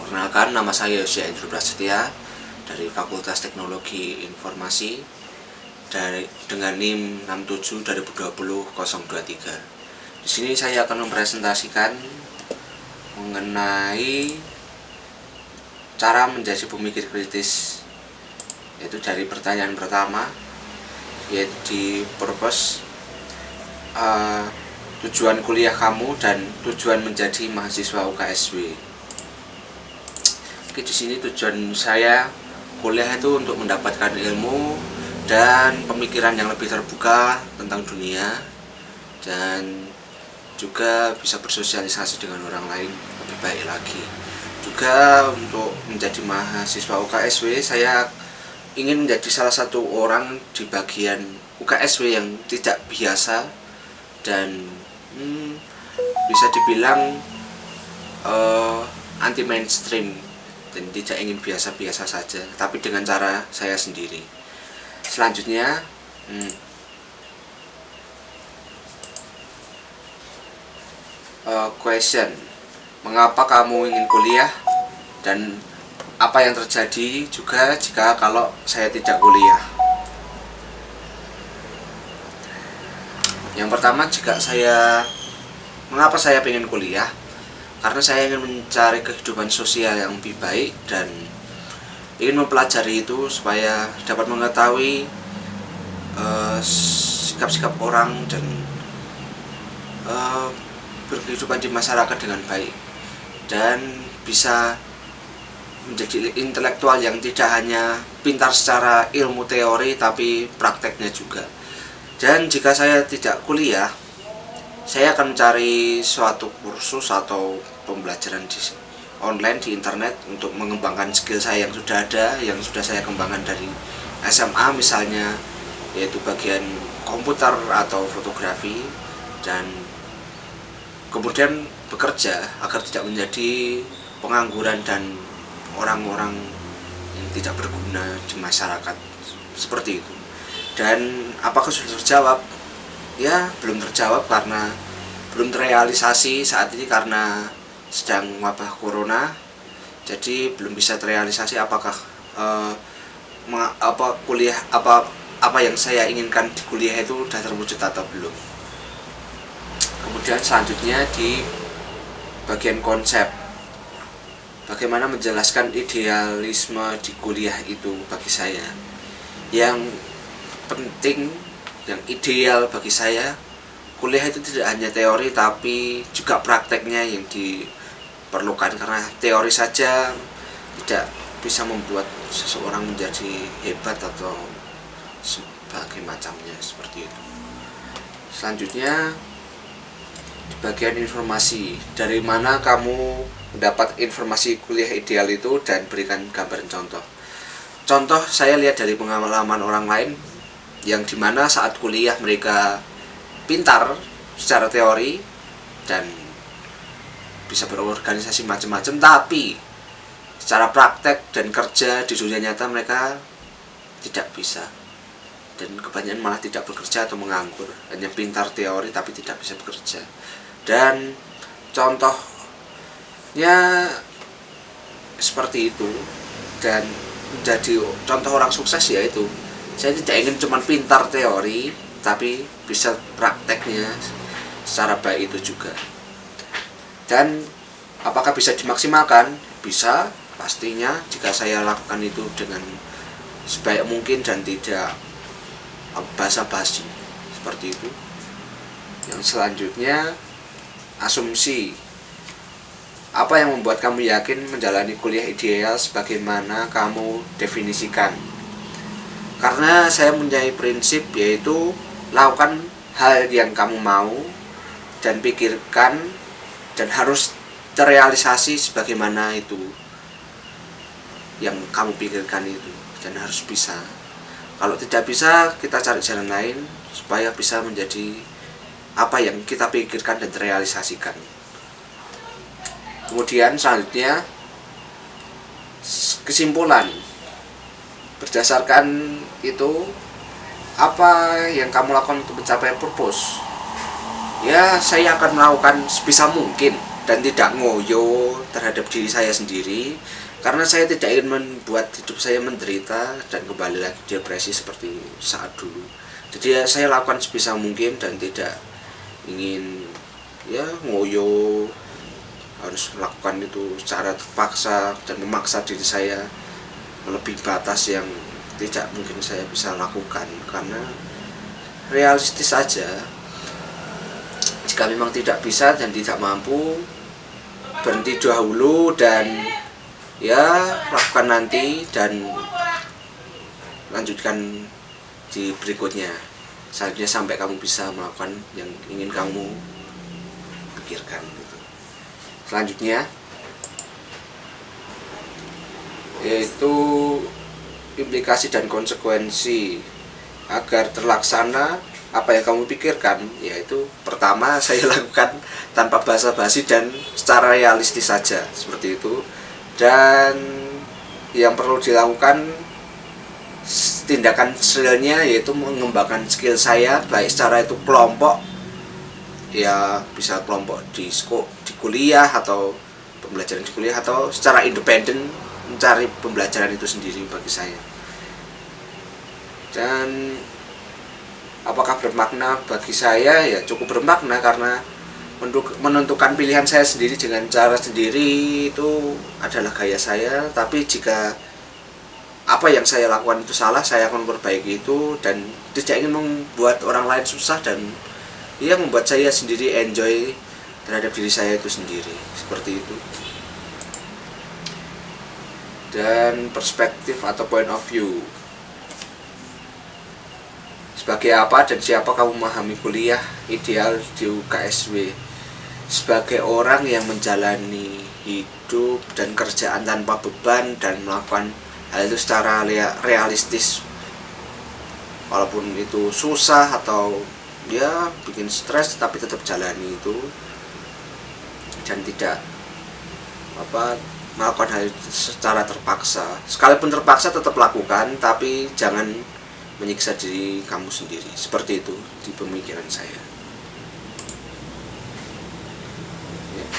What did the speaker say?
Perkenalkan, nama saya Yosia Indro Prasetya dari Fakultas Teknologi Informasi dengan NIM 67/2020-023. Di sini saya akan mempresentasikan mengenai cara menjadi pemikir kritis, yaitu dari pertanyaan pertama, yaitu di purpose, tujuan kuliah kamu dan tujuan menjadi mahasiswa UKSW. Oke, di sini tujuan saya kuliah itu untuk mendapatkan ilmu dan pemikiran yang lebih terbuka tentang dunia, dan juga bisa bersosialisasi dengan orang lain lebih baik lagi. Juga untuk menjadi mahasiswa UKSW, saya ingin menjadi salah satu orang di bagian UKSW yang tidak biasa dan bisa dibilang anti mainstream, dan tidak ingin biasa-biasa saja, tapi dengan cara saya sendiri. Selanjutnya, question, mengapa kamu ingin kuliah dan apa yang terjadi juga jika kalau saya tidak kuliah. Yang pertama, mengapa saya ingin kuliah? Karena saya ingin mencari kehidupan sosial yang lebih baik dan ingin mempelajari itu supaya dapat mengetahui sikap-sikap orang dan berkehidupan di masyarakat dengan baik, dan bisa menjadi intelektual yang tidak hanya pintar secara ilmu teori tapi prakteknya juga. Dan jika saya tidak kuliah, saya akan mencari suatu kursus atau pembelajaran online di internet untuk mengembangkan skill saya yang sudah ada, yang sudah saya kembangkan dari SMA misalnya, yaitu bagian komputer atau fotografi, dan kemudian bekerja agar tidak menjadi pengangguran dan orang-orang yang tidak berguna di masyarakat, seperti itu. Dan apakah sudah terjawab? Ya, belum terjawab karena belum terrealisasi saat ini karena sedang wabah corona. Jadi belum bisa terrealisasi apakah apa yang saya inginkan di kuliah itu sudah terwujud atau belum. Kemudian selanjutnya di bagian konsep, bagaimana menjelaskan idealisme di kuliah itu bagi saya. Yang penting, yang ideal bagi saya, kuliah itu tidak hanya teori tapi juga prakteknya yang diperlukan, karena teori saja tidak bisa membuat seseorang menjadi hebat atau sebagai macamnya, seperti itu. Selanjutnya di bagian informasi, dari mana kamu mendapat informasi kuliah ideal itu, dan berikan gambaran contoh. Contoh saya lihat dari pengalaman orang lain yang dimana saat kuliah mereka pintar secara teori dan bisa berorganisasi macam-macam, tapi secara praktek dan kerja di dunia nyata mereka tidak bisa, dan kebanyakan malah tidak bekerja atau menganggur, hanya pintar teori tapi tidak bisa bekerja. Dan contohnya seperti itu, dan menjadi contoh orang sukses yaitu saya tidak ingin cuma pintar teori tapi bisa prakteknya secara baik itu juga. Dan apakah bisa dimaksimalkan? Bisa, pastinya, jika saya lakukan itu dengan sebaik mungkin dan tidak basa-basi, seperti itu. Yang selanjutnya, asumsi, apa yang membuat kamu yakin menjalani kuliah ideal sebagaimana kamu definisikan? Karena saya mempunyai prinsip, yaitu lakukan hal yang kamu mau dan pikirkan, dan harus terrealisasi sebagaimana itu yang kamu pikirkan itu, dan harus bisa. Kalau tidak bisa, kita cari jalan lain supaya bisa menjadi apa yang kita pikirkan dan terrealisasikan. Kemudian selanjutnya, kesimpulan. Berdasarkan itu, apa yang kamu lakukan untuk mencapai purpose? Ya, saya akan melakukan sebisa mungkin dan tidak ngoyo terhadap diri saya sendiri, karena saya tidak ingin membuat hidup saya menderita dan kembali lagi depresi seperti saat dulu. Jadi ya, saya lakukan sebisa mungkin dan tidak ingin ya ngoyo harus melakukan itu secara terpaksa dan memaksa diri saya melebihi batas yang tidak mungkin saya bisa lakukan. Karena realistis saja, jika memang tidak bisa dan tidak mampu, berhenti dahulu dan ya lakukan nanti dan lanjutkan di berikutnya, selanjutnya sampai kamu bisa melakukan yang ingin kamu pikirkan gitu. Selanjutnya yaitu implikasi dan konsekuensi agar terlaksana apa yang kamu pikirkan, yaitu pertama saya lakukan tanpa basa-basi dan secara realistis saja seperti itu. Dan yang perlu dilakukan tindakan realnya yaitu mengembangkan skill saya, baik secara itu kelompok, ya bisa kelompok di kuliah atau pembelajaran di kuliah, atau secara independen mencari pembelajaran itu sendiri bagi saya. Dan apakah bermakna bagi saya? Ya cukup bermakna, karena menentukan pilihan saya sendiri dengan cara sendiri itu adalah gaya saya. Tapi jika apa yang saya lakukan itu salah, saya akan memperbaiki itu dan tidak ingin membuat orang lain susah, dan ya membuat saya sendiri enjoy terhadap diri saya itu sendiri, seperti itu. Dan perspektif atau point of view, sebagai apa dan siapa kamu memahami kuliah ideal di UKSW? Sebagai orang yang menjalani hidup dan kerjaan tanpa beban dan melakukan hal itu secara realistis, walaupun itu susah atau ya bikin stres, tapi tetap jalani itu dan tidak melakukan hal itu secara terpaksa. Sekalipun terpaksa tetap lakukan, tapi jangan menyiksa diri kamu sendiri. Seperti itu di pemikiran saya.